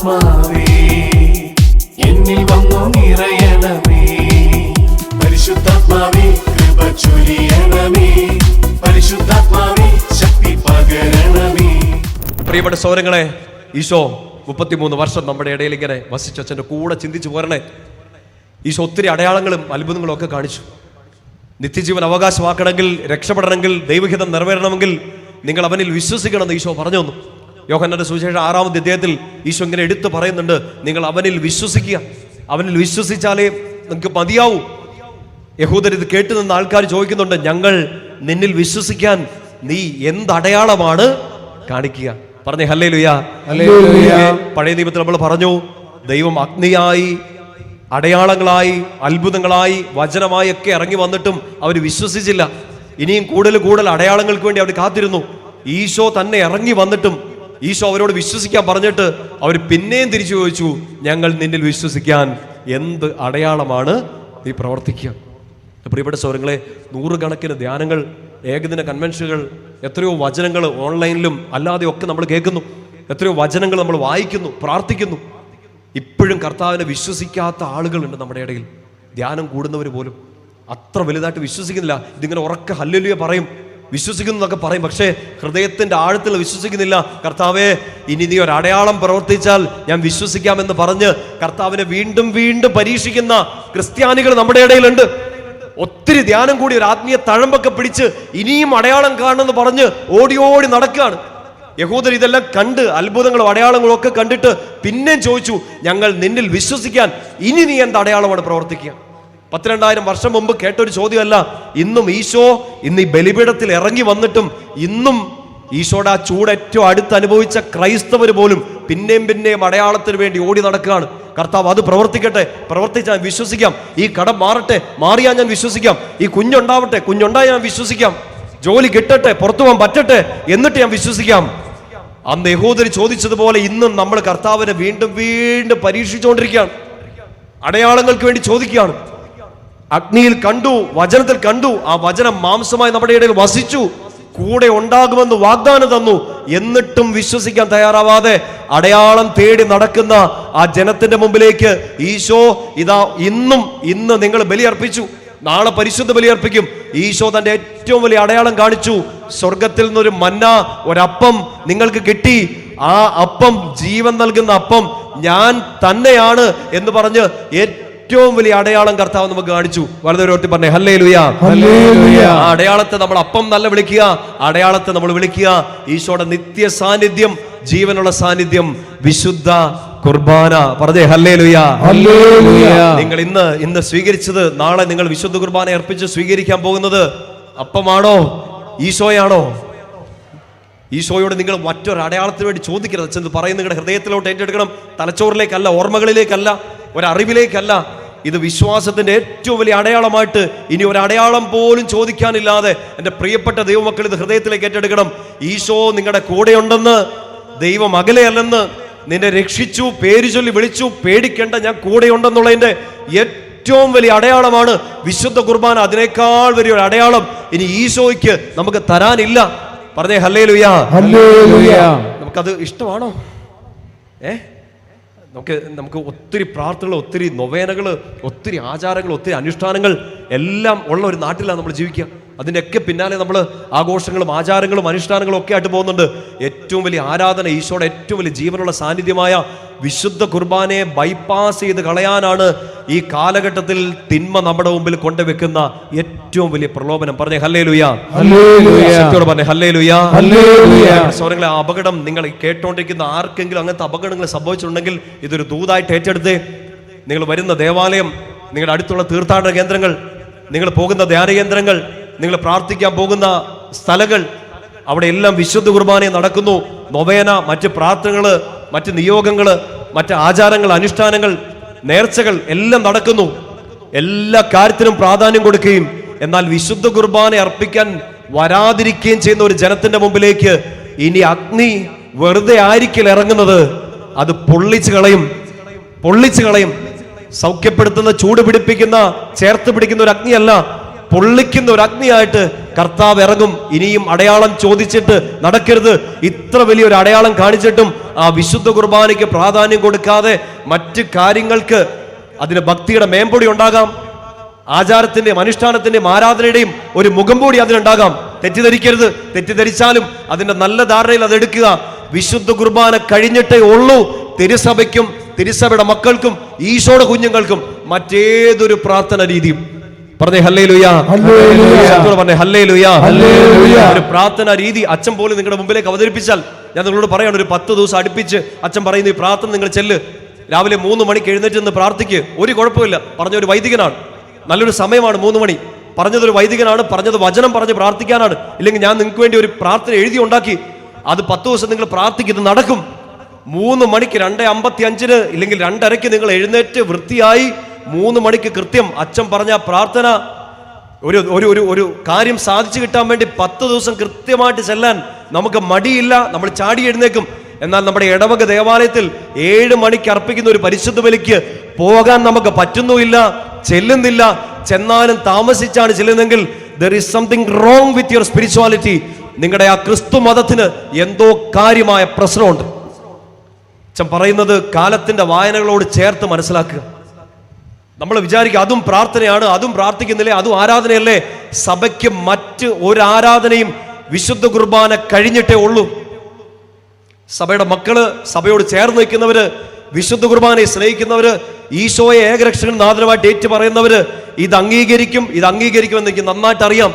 ആത്മാവേ എന്നിൽ വന്നു നിറയണമേ. പരിശുദ്ധാത്മാവേ കൃപ ചൊരിയണമേ. പരിശുദ്ധാത്മാവേ ശക്തി പകരണമേ. പ്രിയപ്പെട്ട സഹോദരങ്ങളെ, ഈശോ 33 വർഷം നമ്മുടെ ഇടയിൽ ഇങ്ങനെ വസിച്ചു. അച്ഛൻ്റെ കൂടെ ചിന്തിച്ചു പോരണേ. ഈശോ ഒത്തിരി അടയാളങ്ങളും അത്ഭുതങ്ങളും ഒക്കെ കാണിച്ചു. നിത്യജീവൻ അവകാശമാക്കണമെങ്കിൽ, രക്ഷപ്പെടണമെങ്കിൽ, ദൈവഹിതം നിറവേറണമെങ്കിൽ നിങ്ങൾ അവനിൽ വിശ്വസിക്കണമെന്ന് ഈശോ പറഞ്ഞു തന്നു. യോഹന്നാന്റെ സുവിശേഷം 6-ാമത്തെ അധ്യായത്തിൽ ഈശോ ഇങ്ങനെ എടുത്തു പറയുന്നുണ്ട്, നിങ്ങൾ അവനിൽ വിശ്വസിക്കുക. അവനിൽ വിശ്വസിച്ചാലേ നിങ്ങൾക്ക് മതിയാവൂ. യഹൂദർ ഇത് കേട്ടു നിന്ന ആൾക്കാർ ചോദിക്കുന്നുണ്ട്, ഞങ്ങൾ നിന്നിൽ വിശ്വസിക്കാൻ നീ എന്തടയാളമാണ് കാണിക്കുക? പറഞ്ഞേ ഹല്ലേലൂയ. പഴയ നിയമത്തിൽ നമ്മൾ പറഞ്ഞു, ദൈവം അഗ്നിയായി, അടയാളങ്ങളായി, അത്ഭുതങ്ങളായി, വചനമായി ഒക്കെ ഇറങ്ങി വന്നിട്ടും അവർ വിശ്വസിച്ചില്ല. ഇനിയും കൂടുതൽ അടയാളങ്ങൾക്ക് വേണ്ടി അവർ കാത്തിരുന്നു. ഈശോ തന്നെ ഇറങ്ങി വന്നിട്ടും ഈശോ അവരോട് വിശ്വസിക്കാൻ പറഞ്ഞിട്ട് അവർ പിന്നെയും തിരിച്ചു ചോദിച്ചു, ഞങ്ങൾ നിന്നിൽ വിശ്വസിക്കാൻ എന്ത് അടയാളമാണ് നീ പ്രവർത്തിക്കുക? പ്രിയപ്പെട്ട സഹോദരങ്ങളെ, 100 കണക്കിന് ധ്യാനങ്ങൾ, ഏകദിന കൺവെൻഷനുകൾ, എത്രയോ വചനങ്ങൾ ഓൺലൈനിലും അല്ലാതെ ഒക്കെ നമ്മൾ കേൾക്കുന്നു. എത്രയോ വചനങ്ങൾ നമ്മൾ വായിക്കുന്നു, പ്രാർത്ഥിക്കുന്നു. ഇപ്പോഴും കർത്താവിനെ വിശ്വസിക്കാത്ത ആളുകളുണ്ട് നമ്മുടെ ഇടയിൽ. ധ്യാനം കൂടുന്നവർ പോലും അത്ര വലുതായിട്ട് വിശ്വസിക്കുന്നില്ല. ഇതിങ്ങനെ ഉറക്കെ ഹല്ലേലൂയ പറയും, വിശ്വസിക്കുന്നു എന്നൊക്കെ പറയും, പക്ഷേ ഹൃദയത്തിന്റെ ആഴത്തിൽ വിശ്വസിക്കുന്നില്ല. കർത്താവേ, ഇനി നീ ഒരു അടയാളം പ്രവർത്തിച്ചാൽ ഞാൻ വിശ്വസിക്കാമെന്ന് പറഞ്ഞ് കർത്താവിനെ വീണ്ടും വീണ്ടും പരീക്ഷിക്കുന്ന ക്രിസ്ത്യാനികൾ നമ്മുടെ ഇടയിലുണ്ട്. ഒത്തിരി ധ്യാനം കൂടി ഒരു ആത്മീയ തഴമ്പൊക്കെ പിടിച്ച് ഇനിയും അടയാളം കാണണമെന്ന് പറഞ്ഞ് ഓടി ഓടി നടക്കുകയാണ്. യഹൂദർ ഇതെല്ലാം കണ്ട്, അത്ഭുതങ്ങളും അടയാളങ്ങളും ഒക്കെ കണ്ടിട്ട് പിന്നെയും ചോദിച്ചു, ഞങ്ങൾ നിന്നിൽ വിശ്വസിക്കാൻ ഇനി നീ എന്ത് അടയാളമാണ് പ്രവർത്തിക്കുക? 12,000 വർഷം മുമ്പ് കേട്ടൊരു ചോദ്യമല്ല. ഇന്നും ഈശോ ഇന്ന് ഈ ബലിപീഠത്തിൽ ഇറങ്ങി വന്നിട്ടും ഇന്നും ഈശോയുടെ ആ ചൂട് ഏറ്റവും അടുത്ത് അനുഭവിച്ച ക്രൈസ്തവർ പോലും പിന്നെയും അടയാളത്തിന് വേണ്ടി ഓടി നടക്കുകയാണ്. കർത്താവ് അത് പ്രവർത്തിക്കട്ടെ, പ്രവർത്തിച്ചാൽ വിശ്വസിക്കാം. ഈ കടം മാറട്ടെ, മാറിയാൽ ഞാൻ വിശ്വസിക്കാം. ഈ കുഞ്ഞുണ്ടാവട്ടെ, കുഞ്ഞുണ്ടായി ഞാൻ വിശ്വസിക്കാം. ജോലി കിട്ടട്ടെ, പുറത്തു പോകാൻ പറ്റട്ടെ, എന്നിട്ട് ഞാൻ വിശ്വസിക്കാം. അന്ന് യഹൂദർ ചോദിച്ചതുപോലെ ഇന്നും നമ്മൾ കർത്താവിനെ വീണ്ടും വീണ്ടും പരീക്ഷിച്ചുകൊണ്ടിരിക്കുകയാണ്. അടയാളങ്ങൾക്ക് വേണ്ടി ചോദിക്കുകയാണ്. അഗ്നിയിൽ കണ്ടു, വചനത്തിൽ കണ്ടു, ആ വചനം മാംസമായി നമ്മുടെ ഇടയിൽ വസിച്ചു, കൂടെ ഉണ്ടാകുമെന്ന് വാഗ്ദാനം തന്നു. എന്നിട്ടും വിശ്വസിക്കാൻ തയ്യാറാവാതെ അടയാളം തേടി നടക്കുന്ന ആ ജനത്തിന്റെ മുമ്പിലേക്ക് ഈശോ ഇതാ ഇന്ന് നിങ്ങൾ ബലിയർപ്പിച്ചു, നാളെ പരിശുദ്ധ ബലിയർപ്പിക്കും. ഈശോ തന്റെ ഏറ്റവും വലിയ അടയാളം കാണിച്ചു. സ്വർഗത്തിൽ നിന്നൊരു മന്ന, ഒരപ്പം നിങ്ങൾക്ക് കിട്ടി. ആ അപ്പം ജീവൻ നൽകുന്ന അപ്പം ഞാൻ തന്നെയാണ് എന്ന് പറഞ്ഞ് ഏറ്റവും വലിയ അടയാളം കർത്താവ് നമുക്ക് കാണിച്ചു. വളരെ പറഞ്ഞേ ഹല്ലേലൂയ. ആ അടയാളത്തെ നമ്മൾ അപ്പം നല്ല വിളിക്കുക, അടയാളത്തെ നമ്മൾ വിളിക്കുക ഈശോയുടെ നിത്യ സാന്നിധ്യം, ജീവനുള്ള സാന്നിധ്യം, വിശുദ്ധ കുർബാന. പറഞ്ഞേ ഹല്ലേലൂയ. നിങ്ങൾ ഇന്ന് സ്വീകരിച്ചത് നാളെ നിങ്ങൾ വിശുദ്ധ കുർബാന അർപ്പിച്ച് സ്വീകരിക്കാൻ പോകുന്നത് അപ്പമാണോ, ഈശോയാണോ? ഈശോയോട് നിങ്ങൾ മറ്റൊരു അടയാളത്തിന് വേണ്ടി ചോദിക്കരുത്. ചെന്ന് പറയും, നിങ്ങളുടെ ഹൃദയത്തിലോട്ട് ഏറ്റെടുക്കണം. തലച്ചോറിലേക്കല്ല, ഓർമ്മകളിലേക്കല്ല, ഒരറിവിലേക്കല്ല. ഇത് വിശ്വാസത്തിന്റെ ഏറ്റവും വലിയ അടയാളമായിട്ട് ഇനി ഒരു അടയാളം പോലും ചോദിക്കാനില്ലാതെ എൻ്റെ പ്രിയപ്പെട്ട ദൈവമക്കൾ ഇത് ഹൃദയത്തിലേക്ക് ഏറ്റെടുക്കണം. ഈശോ നിങ്ങളുടെ കൂടെയുണ്ടെന്ന്, ദൈവം അകലെയല്ലെന്ന്, നിന്നെ രക്ഷിച്ചു, പേര് ചൊല്ലി വിളിച്ചു, പേടിക്കേണ്ട, ഞാൻ കൂടെയുണ്ടെന്നുള്ളതിന്റെ ഏറ്റവും വലിയ അടയാളമാണ് വിശുദ്ധ കുർബാന. അതിനേക്കാൾ വലിയൊരു അടയാളം ഇനി ഈശോയ്ക്ക് നമുക്ക് തരാനില്ല. പറഞ്ഞേ ഹല്ലേലൂയ. നമുക്കത് ഇഷ്ടമാണോ? നമുക്ക് ഒത്തിരി പ്രാർത്ഥനകൾ, ഒത്തിരി നൊവേനകൾ, ഒത്തിരി ആചാരങ്ങൾ, ഒത്തിരി അനുഷ്ഠാനങ്ങൾ എല്ലാം ഉള്ള ഒരു നാട്ടിലാണ് നമ്മൾ ജീവിക്കുക. അതിൻ്റെയൊക്കെ പിന്നാലെ നമ്മൾ ആഘോഷങ്ങളും ആചാരങ്ങളും അനുഷ്ഠാനങ്ങളും ഒക്കെ ആയിട്ട് പോകുന്നുണ്ട്. ഏറ്റവും വലിയ ആരാധന, ഈശോയുടെ ഏറ്റവും വലിയ ജീവനുള്ള സാന്നിധ്യമായ വിശുദ്ധ കുർബാനയെ ബൈപ്പാസ് ചെയ്ത് കളയാനാണ് ഈ കാലഘട്ടത്തിൽ തിന്മ നമ്മുടെ മുമ്പിൽ കൊണ്ടുവെക്കുന്ന ഏറ്റവും വലിയ പ്രലോഭനം. പറഞ്ഞേ ഹല്ലേലൂയ. ശക്തിയോട് പറഞ്ഞേ ഹല്ലേലൂയ. സഹോദരങ്ങളെ, ആ അപകടം നിങ്ങൾ കേട്ടോണ്ടിരിക്കുന്ന ആർക്കെങ്കിലും അങ്ങനത്തെ അപകടങ്ങൾ സംഭവിച്ചിട്ടുണ്ടെങ്കിൽ ഇതൊരു ദൂതായിട്ട് ഏറ്റെടുത്ത് നിങ്ങൾ വരുന്ന ദേവാലയം, നിങ്ങളുടെ അടുത്തുള്ള തീർത്ഥാടന കേന്ദ്രങ്ങൾ, നിങ്ങൾ പോകുന്ന ധ്യാന കേന്ദ്രങ്ങൾ, നിങ്ങൾ പ്രാർത്ഥിക്കാൻ പോകുന്ന സ്ഥലങ്ങൾ, അവിടെ എല്ലാം വിശുദ്ധ കുർബാന നടക്കുന്നു. നൊവേന, മറ്റ് പ്രാർത്ഥനകള്, മറ്റ് നിയോഗങ്ങള്, മറ്റ് ആചാരങ്ങൾ, അനുഷ്ഠാനങ്ങൾ, നേർച്ചകൾ എല്ലാം നടക്കുന്നു. എല്ലാ കാര്യത്തിനും പ്രാധാന്യം കൊടുക്കുകയും എന്നാൽ വിശുദ്ധ കുർബാന അർപ്പിക്കാൻ വരാതിരിക്കുകയും ചെയ്യുന്ന ഒരു ജനത്തിന്റെ മുമ്പിലേക്ക് ഇനി അഗ്നി വെറുതെ ആയിരിക്കൽ ഇറങ്ങുന്നത്. അത് പൊള്ളിച്ചു കളയും. സൗഖ്യപ്പെടുത്തുന്ന, ചൂട് പിടിപ്പിക്കുന്ന, ചേർത്ത് പിടിക്കുന്ന ഒരു അഗ്നിയല്ല, പൊള്ളിക്കുന്ന ഒരു അഗ്നിയായിട്ട് കർത്താവ് ഇറങ്ങും. ഇനിയും അടയാളം ചോദിച്ചിട്ട് നടക്കരുത്. ഇത്ര വലിയൊരു അടയാളം കാണിച്ചിട്ടും ആ വിശുദ്ധ കുർബാനയ്ക്ക് പ്രാധാന്യം കൊടുക്കാതെ മറ്റ് കാര്യങ്ങൾക്ക് അതിന് ഭക്തിയുടെ മേമ്പൊടി ഉണ്ടാകാം, ആചാരത്തിന്റെയും അനുഷ്ഠാനത്തിന്റെയും ആരാധനയുടെയും ഒരു മുഖംപൊടി അതിനുണ്ടാകാം. തെറ്റിദ്ധരിക്കരുത്. തെറ്റിദ്ധരിച്ചാലും അതിന്റെ നല്ല ധാരണയിൽ അതെടുക്കുക. വിശുദ്ധ കുർബാന കഴിഞ്ഞിട്ടേ ഉള്ളൂ തിരുസഭയ്ക്കും തിരുസഭയുടെ മക്കൾക്കും ഈശോയുടെ കുഞ്ഞുങ്ങൾക്കും മറ്റേതൊരു പ്രാർത്ഥന രീതിയും. പറഞ്ഞേ ഹല്ലേലൂയ, പറഞ്ഞേ ഹല്ലേലൂയ. ഒരു പ്രാർത്ഥന രീതി അച്ഛൻ പോലും നിങ്ങളുടെ മുമ്പിലേക്ക് അവതരിപ്പിച്ചാൽ ഞാൻ നിങ്ങളോട് പറയാണ്, ഒരു 10 ദിവസം അടുപ്പിച്ച് അച്ഛൻ പറയുന്ന ഈ പ്രാർത്ഥന നിങ്ങൾ ചെല്ല്. രാവിലെ 3 മണിക്ക് എഴുന്നേറ്റ് നിന്ന് പ്രാർത്ഥിക്ക്. ഒരു കുഴപ്പമില്ല. പറഞ്ഞ ഒരു വൈദികനാണ്, നല്ലൊരു സമയമാണ് 3 മണി. പറഞ്ഞതൊരു വൈദികനാണ്, പറഞ്ഞത് വചനം പറഞ്ഞ് പ്രാർത്ഥിക്കാനാണ്. ഇല്ലെങ്കിൽ ഞാൻ നിങ്ങൾക്ക് വേണ്ടി ഒരു പ്രാർത്ഥന എഴുതി ഉണ്ടാക്കി. അത് 10 ദിവസം നിങ്ങൾ പ്രാർത്ഥിക്കുന്നത് നടക്കും. 3 മണിക്ക് 2:55 ഇല്ലെങ്കിൽ 2:30 നിങ്ങൾ എഴുന്നേറ്റ് വൃത്തിയായി 3 മണിക്ക് കൃത്യം അച്ഛൻ പറഞ്ഞ പ്രാർത്ഥന ഒരു ഒരു ഒരു ഒരു കാര്യം സാധിച്ചു കിട്ടാൻ വേണ്ടി 10 ദിവസം കൃത്യമായിട്ട് ചെല്ലാൻ നമുക്ക് മടിയില്ല. നമ്മൾ ചാടി എഴുന്നേക്കും. എന്നാൽ നമ്മുടെ ഇടവക ദേവാലയത്തിൽ 7 മണിക്ക് അർപ്പിക്കുന്ന ഒരു പരിശുദ്ധ ബലിക്ക് പോകാൻ നമുക്ക് പറ്റുന്നുമില്ല, ചെല്ലുന്നില്ല. ചെന്നാലും താമസിച്ചാണ് ചെല്ലുന്നെങ്കിൽ there is something wrong with your spirituality. നിങ്ങളുടെ ആ ക്രിസ്തു മതത്തിന് എന്തോ കാര്യമായ പ്രശ്നമുണ്ട്. അച്ഛൻ പറയുന്നത് കാലത്തിന്റെ വായനകളോട് ചേർത്ത് മനസ്സിലാക്കുക. നമ്മൾ വിചാരിക്കുക അതും പ്രാർത്ഥനയാണ്, അതും പ്രാർത്ഥിക്കുന്നില്ലേ, അതും ആരാധനയല്ലേ. സഭയ്ക്ക് മറ്റ് ഒരു ആരാധനയും വിശുദ്ധ കുർബാന കഴിഞ്ഞിട്ടേ ഉള്ളൂ. സഭയുടെ മക്കള്, സഭയോട് ചേർന്ന് നിൽക്കുന്നവര്, വിശുദ്ധ കുർബാനയെ സ്നേഹിക്കുന്നവര്, ഈശോയെ ഏകരക്ഷകൻ നാഥനുമായിട്ട് ഏറ്റു പറയുന്നവര് ഇത് അംഗീകരിക്കും എന്ന് എനിക്ക് നന്നായിട്ട് അറിയാം.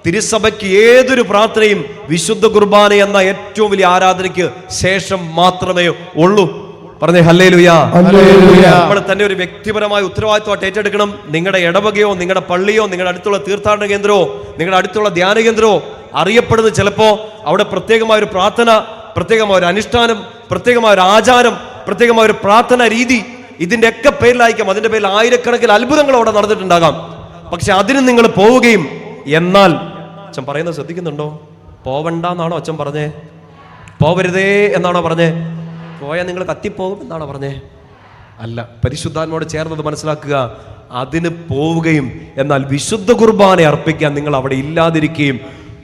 തിരുസഭയ്ക്ക് ഏതൊരു പ്രാർത്ഥനയും വിശുദ്ധ കുർബാന എന്ന ഏറ്റവും വലിയ ആരാധനയ്ക്ക് ശേഷം മാത്രമേ ഉള്ളൂ. പറഞ്ഞേ ഹല്ലേലൂയ. നമ്മൾ തന്നെ ഒരു വ്യക്തിപരമായ ഉത്തരവാദിത്വമായിട്ട് ഏറ്റെടുക്കണം. നിങ്ങളുടെ ഇടവകയോ നിങ്ങളുടെ പള്ളിയോ നിങ്ങളുടെ അടുത്തുള്ള തീർത്ഥാടന കേന്ദ്രമോ നിങ്ങളുടെ അടുത്തുള്ള ധ്യാന കേന്ദ്രമോ അറിയപ്പെടുന്നത് ചിലപ്പോ അവിടെ പ്രത്യേകമായ ഒരു പ്രാർത്ഥന, പ്രത്യേകമായ ഒരു അനുഷ്ഠാനം, പ്രത്യേകമായ ഒരു ആചാരം, പ്രത്യേകമായ ഒരു പ്രാർത്ഥന രീതി, ഇതിന്റെ ഒക്കെ പേരിലായിരിക്കാം. അതിന്റെ പേരിൽ ആയിരക്കണക്കിന് അത്ഭുതങ്ങൾ അവിടെ നടന്നിട്ടുണ്ടാകാം. പക്ഷെ അതിന് നിങ്ങൾ പോവുകയും, എന്നാൽ അച്ഛൻ പറയുന്നത് ശ്രദ്ധിക്കുന്നുണ്ടോ? പോവണ്ടെന്നാണോ അച്ഛൻ പറഞ്ഞേ? പോവരുതേ എന്നാണോ പറഞ്ഞേ? പോയാൽ നിങ്ങൾ കത്തിപ്പോകും എന്നാണോ പറഞ്ഞേ? അല്ല. പരിശുദ്ധാത്മാവോട് ചേർന്നത് മനസ്സിലാക്കുക. അതിന് പോവുകയും എന്നാൽ വിശുദ്ധ കുർബാന അർപ്പിക്കാൻ നിങ്ങൾ അവിടെ ഇല്ലാതിരിക്കുകയും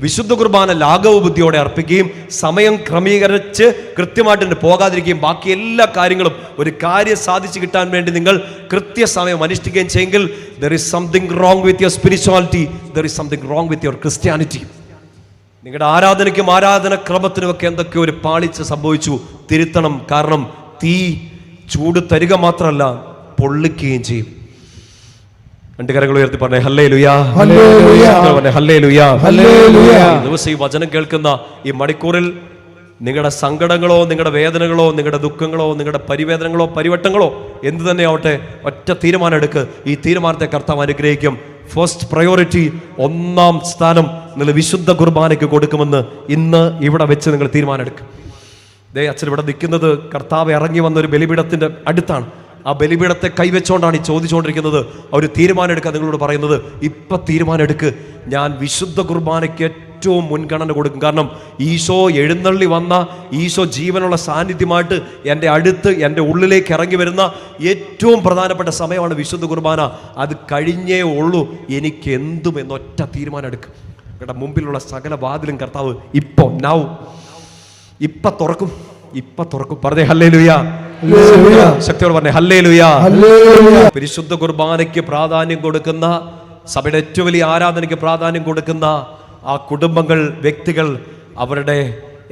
വിശുദ്ധ കുർബാന ലാഘവ ബുദ്ധിയോടെ അർപ്പിക്കുകയും സമയം ക്രമീകരിച്ച് കൃത്യമായിട്ട് പോകാതിരിക്കുകയും ബാക്കി എല്ലാ കാര്യങ്ങളും ഒരു കാര്യം സാധിച്ചു കിട്ടാൻ വേണ്ടി നിങ്ങൾ കൃത്യസമയം അനുഷ്ഠിക്കുകയും ചെയ്യെങ്കിൽ there is something wrong with your spirituality, there is something wrong with your Christianity. നിങ്ങളുടെ ആരാധനയ്ക്കും ആരാധന ക്രമത്തിനും ഒക്കെ എന്തൊക്കെ ഒരു പാളിച്ച സംഭവിച്ചു. തിരുത്തണം. കാരണം തീ ചൂട് തരിക മാത്രമല്ല, പൊള്ളിക്കുകയും ചെയ്യും. 2 കരങ്ങൾ ഉയർത്തി പറഞ്ഞേ ഹല്ലേലൂയ, പറഞ്ഞേ ഹല്ലേലൂയ. ദിവസം ഈ വചനം കേൾക്കുന്ന ഈ മണിക്കൂറിൽ നിങ്ങളുടെ സങ്കടങ്ങളോ നിങ്ങളുടെ വേദനകളോ നിങ്ങളുടെ ദുഃഖങ്ങളോ നിങ്ങളുടെ പരിവേദനകളോ പരിവട്ടങ്ങളോ എന്ത് തന്നെ ആവട്ടെ, ഒറ്റ തീരുമാനം എടുക്ക്. ഈ തീരുമാനത്തെ കർത്താവ് അനുഗ്രഹിക്കും. ഫസ്റ്റ് പ്രയോറിറ്റി, 1-ാം സ്ഥാനം നിങ്ങൾ വിശുദ്ധ കുർബാനയ്ക്ക് കൊടുക്കുമെന്ന് ഇന്ന് ഇവിടെ വെച്ച് നിങ്ങൾ തീരുമാനം എടുക്കും. അച്ഛൻ ഇവിടെ നിൽക്കുന്നത് കർത്താവ് ഇറങ്ങി വന്ന ഒരു ബലിപീഠത്തിന്റെ അടുത്താണ്. ആ ബലിപീഠത്തെ കൈവച്ചുകൊണ്ടാണ് ഈ ചോദിച്ചുകൊണ്ടിരിക്കുന്നത്. ഒരു തീരുമാനം എടുക്കുക. നിങ്ങളോട് പറയുന്നത് ഇപ്പം തീരുമാനം എടുക്ക്. ഞാൻ വിശുദ്ധ കുർബാനയ്ക്ക് ഏറ്റവും മുൻഗണന കൊടുക്കും. കാരണം ഈശോ എഴുന്നള്ളി വന്ന, ഈശോ ജീവനുള്ള സാന്നിധ്യമായിട്ട് എൻ്റെ അടുത്ത് എൻ്റെ ഉള്ളിലേക്ക് ഇറങ്ങി വരുന്ന ഏറ്റവും പ്രധാനപ്പെട്ട സമയമാണ് വിശുദ്ധ കുർബാന. അത് കഴിഞ്ഞേ ഉള്ളൂ എനിക്ക് എന്തും എന്നൊറ്റ തീരുമാനം എടുക്കും. നിങ്ങളുടെ മുമ്പിലുള്ള സകല വാതിലും കർത്താവ് ഇപ്പം തുറക്കും. പറഞ്ഞേ ഹല്ലേലൂയ. ശക്തിയോട് പറഞ്ഞേ ഹല്ലേലൂയ. പരിശുദ്ധ കുർബാനയ്ക്ക് പ്രാധാന്യം കൊടുക്കുന്ന, സഭയുടെ ഏറ്റവും വലിയ ആരാധനയ്ക്ക് പ്രാധാന്യം കൊടുക്കുന്ന ആ കുടുംബങ്ങൾ, വ്യക്തികൾ, അവരുടെ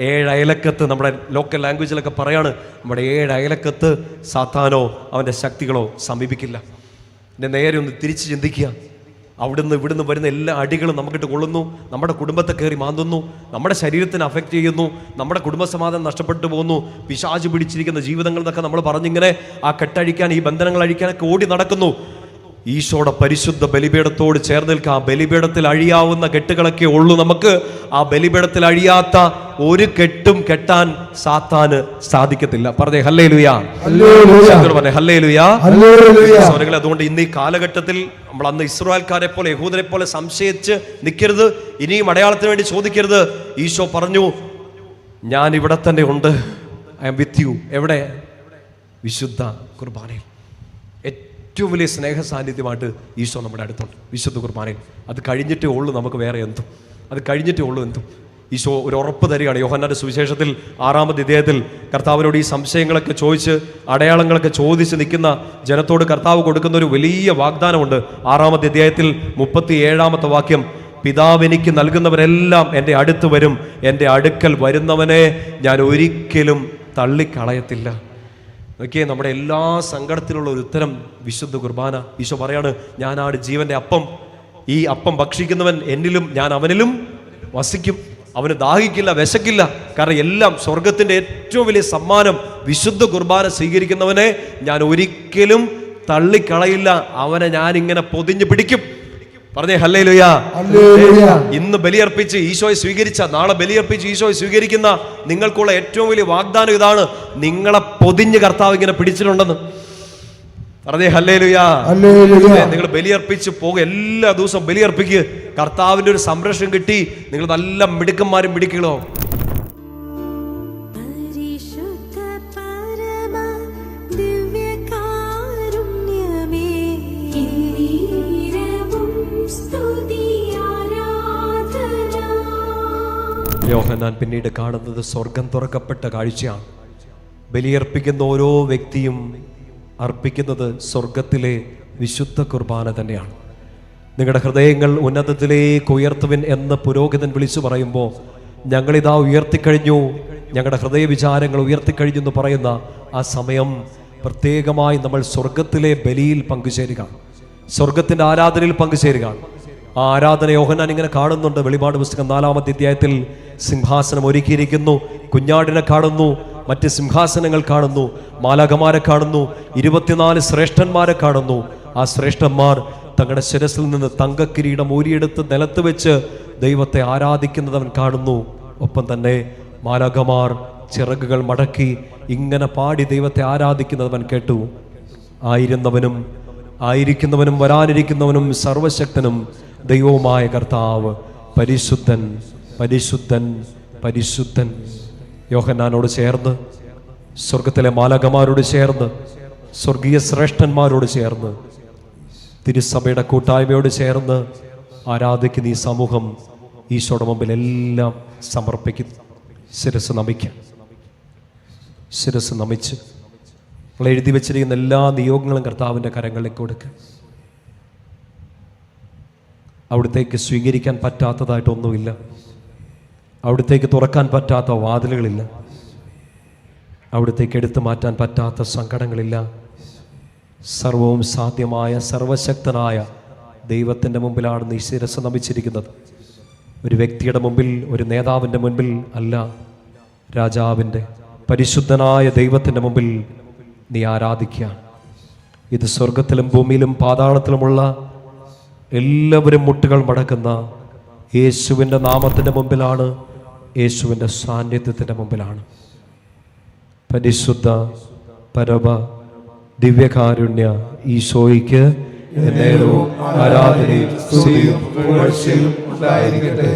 7 അയലക്കത്ത്, നമ്മുടെ ലോക്കൽ ലാംഗ്വേജിലൊക്കെ പറയാണ്, നമ്മുടെ 7 അയലക്കത്ത് സാത്താനോ അവൻ്റെ ശക്തികളോ സമീപിക്കില്ല. എന്നെ നേരെ ഒന്ന് തിരിച്ച് ചിന്തിക്കുക. അവിടുന്ന് ഇവിടുന്ന് വരുന്ന എല്ലാ അടികളും നമുക്കിട്ട് കൊള്ളുന്നു, നമ്മുടെ കുടുംബത്തെ കയറി മാന്തുന്നു, നമ്മുടെ ശരീരത്തിന് അഫക്റ്റ് ചെയ്യുന്നു, നമ്മുടെ കുടുംബസമാധാനം നഷ്ടപ്പെട്ടു പോകുന്നു, പിശാച് പിടിച്ചിരിക്കുന്ന ജീവിതങ്ങൾ എന്നൊക്കെ നമ്മൾ പറഞ്ഞിങ്ങനെ ആ കെട്ടഴിക്കാൻ, ഈ ബന്ധനങ്ങൾ അഴിക്കാനൊക്കെ ഓടി നടക്കുന്നു. ഈശോയുടെ പരിശുദ്ധ ബലിപീഠത്തോട് ചേർന്ന് നിൽക്കുക. ആ ബലിപീഠത്തിൽ അഴിയാവുന്ന കെട്ടുകളൊക്കെ ഉള്ളൂ നമുക്ക്. ആ ബലിപീഠത്തിൽ അഴിയാത്ത ഒരു കെട്ടും കെട്ടാൻ സാത്താന് സാധിക്കത്തില്ല. പറഞ്ഞേ ഹല്ലേലൂയ. പറഞ്ഞേ ഹല്ലേലൂയ. അതുകൊണ്ട് ഇന്ന് ഈ കാലഘട്ടത്തിൽ നമ്മൾ അന്ന് ഇസ്രായേൽക്കാരെ പോലെ യഹൂദരെ പോലെ സംശയിച്ച് നിൽക്കരുത്. ഇനിയും അടയാളത്തിന് വേണ്ടി ചോദിക്കരുത്. ഈശോ പറഞ്ഞു, ഞാൻ ഇവിടെ തന്നെ ഉണ്ട്, ഐ ആം വിത്ത് യു. എവിടെ? വിശുദ്ധ കുർബാനയിൽ. ഏറ്റവും വലിയ സ്നേഹ സാന്നിധ്യമായിട്ട് ഈശോ നമ്മുടെ അടുത്തുണ്ട് വിശുദ്ധ കുർബാനയിൽ. അത് കഴിഞ്ഞിട്ടേ ഉള്ളൂ നമുക്ക് വേറെ എന്തും. അത് കഴിഞ്ഞിട്ടേ ഉള്ളൂ എന്തും. ഈശോ ഒരു ഉറപ്പ് തരികയാണ്. യോഹന്നാന്റെ സുവിശേഷത്തിൽ 6-ാമത്തെ അധ്യായത്തിൽ കർത്താവിനോട് ഈ സംശയങ്ങളൊക്കെ ചോദിച്ച് അടയാളങ്ങളൊക്കെ ചോദിച്ച് നിൽക്കുന്ന ജനത്തോട് കർത്താവ് കൊടുക്കുന്ന ഒരു വലിയ വാഗ്ദാനമുണ്ട്. 6-ാമത്തെ അധ്യായത്തിൽ 37-ാമത്തെ വാക്യം, പിതാവ് എനിക്ക് നൽകുന്നവരെല്ലാം എൻ്റെ അടുത്ത് വരും, എൻ്റെ അടുക്കൽ വരുന്നവനെ ഞാൻ ഒരിക്കലും തള്ളിക്കളയത്തില്ല. നോക്കിയേ, നമ്മുടെ എല്ലാ സങ്കടത്തിലുള്ള ഒരു ഉത്തരം വിശുദ്ധ കുർബാന. ഈശോ പറയാണ്, ഞാനാണ് ജീവന്റെ അപ്പം, ഈ അപ്പം ഭക്ഷിക്കുന്നവൻ എന്നിലും ഞാൻ അവനിലും വസിക്കും, അവന് ദാഹിക്കില്ല, വിശക്കില്ല. കാരണം എല്ലാം സ്വർഗത്തിന്റെ ഏറ്റവും വലിയ സമ്മാനം വിശുദ്ധ കുർബാന സ്വീകരിക്കുന്നവനെ ഞാൻ ഒരിക്കലും തള്ളിക്കളയില്ല, അവനെ ഞാൻ ഇങ്ങനെ പൊതിഞ്ഞു പിടിക്കും. പറഞ്ഞേ ഹല്ലേലൂയ. ഇന്ന് ബലിയർപ്പിച്ച് ഈശോയെ സ്വീകരിച്ച, നാളെ ബലിയർപ്പിച്ച് ഈശോയെ സ്വീകരിക്കുന്ന നിങ്ങൾക്കുള്ള ഏറ്റവും വലിയ വാഗ്ദാനം ഇതാണ്, നിങ്ങളെ പൊതിഞ്ഞ് കർത്താവ് ഇങ്ങനെ പിടിച്ചിട്ടുണ്ടെന്ന്. പറഞ്ഞേ ഹല്ലേലൂയ. നിങ്ങൾ ബലിയർപ്പിച്ച് പോകുക, എല്ലാ ദിവസവും ബലിയർപ്പിക്കുക. കർത്താവിന്റെ ഒരു സംരക്ഷണം കിട്ടി, നിങ്ങൾ നല്ല മിടുക്കന്മാരും മിടുക്കുകളോ. യോഹന്നാൻ പിന്നീട് കാണുന്നത് സ്വർഗം തുറക്കപ്പെട്ട കാഴ്ചയാണ്. ബലിയർപ്പിക്കുന്ന ഓരോ വ്യക്തിയും അർപ്പിക്കുന്നത് സ്വർഗത്തിലെ വിശുദ്ധ കുർബാന തന്നെയാണ്. നിങ്ങളുടെ ഹൃദയങ്ങൾ ഉന്നതത്തിലേക്ക് ഉയർത്തുവിൻ എന്ന് പുരോഹിതൻ വിളിച്ചു പറയുമ്പോൾ, ഞങ്ങളിതാ ഉയർത്തിക്കഴിഞ്ഞു, ഞങ്ങളുടെ ഹൃദയ വിചാരങ്ങൾ ഉയർത്തിക്കഴിഞ്ഞു എന്ന് പറയുന്ന ആ സമയം പ്രത്യേകമായി നമ്മൾ സ്വർഗത്തിലെ ബലിയിൽ പങ്കുചേരുക, സ്വർഗത്തിൻ്റെ ആരാധനയിൽ പങ്കുചേരുക. ആ ആരാധന യോഹന്നാൻ ഇങ്ങനെ കാണുന്നുണ്ട്. വെളിപാട് പുസ്തകം 4-ാമത്തെ അധ്യായത്തിൽ സിംഹാസനം ഒരുക്കിയിരിക്കുന്നു, കുഞ്ഞാടിനെ കാണുന്നു, മറ്റ് സിംഹാസനങ്ങൾ കാണുന്നു, മാലാഖമാരെ കാണുന്നു, 24 ശ്രേഷ്ഠന്മാരെ കാണുന്നു. ആ ശ്രേഷ്ഠന്മാർ തങ്ങളുടെ ശിരസിൽ നിന്ന് തങ്കക്കിരീടം ഊരിയെടുത്ത് നിലത്ത് വെച്ച് ദൈവത്തെ ആരാധിക്കുന്നതവൻ കാണുന്നു. ഒപ്പം തന്നെ മാലാഖമാർ ചിറകുകൾ മടക്കി ഇങ്ങനെ പാടി ദൈവത്തെ ആരാധിക്കുന്നതവൻ കേട്ടു. ആയിരുന്നവനും ആയിരിക്കുന്നവനും വരാനിരിക്കുന്നവനും സർവശക്തനും ദൈവവുമായ കർത്താവ് പരിശുദ്ധൻ പരിശുദ്ധൻ പരിശുദ്ധൻ. യോഹന്നാനോട് ചേർന്ന്, സ്വർഗത്തിലെ മാലാഖമാരോട് ചേർന്ന്, സ്വർഗീയ ശ്രേഷ്ഠന്മാരോട് ചേർന്ന്, തിരുസഭയുടെ കൂട്ടായ്മയോട് ചേർന്ന് ആരാധിക്കുന്ന ഈ സമൂഹം ഈശോയുടെ മുമ്പിൽ എല്ലാം സമർപ്പിക്കും. ശിരസ് നമിക്കാം. ശിരസ് നമിച്ച് നമ്മൾ എഴുതി വെച്ചിരിക്കുന്ന എല്ലാ നിയോഗങ്ങളും കർത്താവിൻ്റെ കരങ്ങളിലേക്ക് കൊടുക്കുക. അവിടത്തേക്ക് സ്വീകരിക്കാൻ പറ്റാത്തതായിട്ടൊന്നുമില്ല, അവിടത്തേക്ക് തുറക്കാൻ പറ്റാത്ത വാതിലുകളില്ല, അവിടത്തേക്ക് എടുത്തു മാറ്റാൻ പറ്റാത്ത സങ്കടങ്ങളില്ല. സർവവും സാധ്യമായ സർവശക്തനായ ദൈവത്തിൻ്റെ മുമ്പിലാണ് നീ ശിരസ് നമിച്ചിരിക്കുന്നത്. ഒരു വ്യക്തിയുടെ മുമ്പിൽ, ഒരു നേതാവിൻ്റെ മുൻപിൽ അല്ല, രാജാവിൻ്റെ പരിശുദ്ധനായ ദൈവത്തിൻ്റെ മുമ്പിൽ നീ ആരാധിക്കുക. ഇത് സ്വർഗത്തിലും ഭൂമിയിലും പാതാളത്തിലുമുള്ള എല്ലാവരും മുട്ടുകൾ മടക്കുന്ന യേശുവിൻ്റെ നാമത്തിൻ്റെ മുമ്പിലാണ്, യേശുവിൻ്റെ സാന്നിധ്യത്തിൻ്റെ മുമ്പിലാണ്. പരിശുദ്ധ പരമ ദിവ്യകാരുണ്യ ഈശോയ്ക്ക് എന്നേരവും ആരാധനയും സ്തുതിയും പുകഴ്ചയും ഉണ്ടായിരിക്കട്ടെ.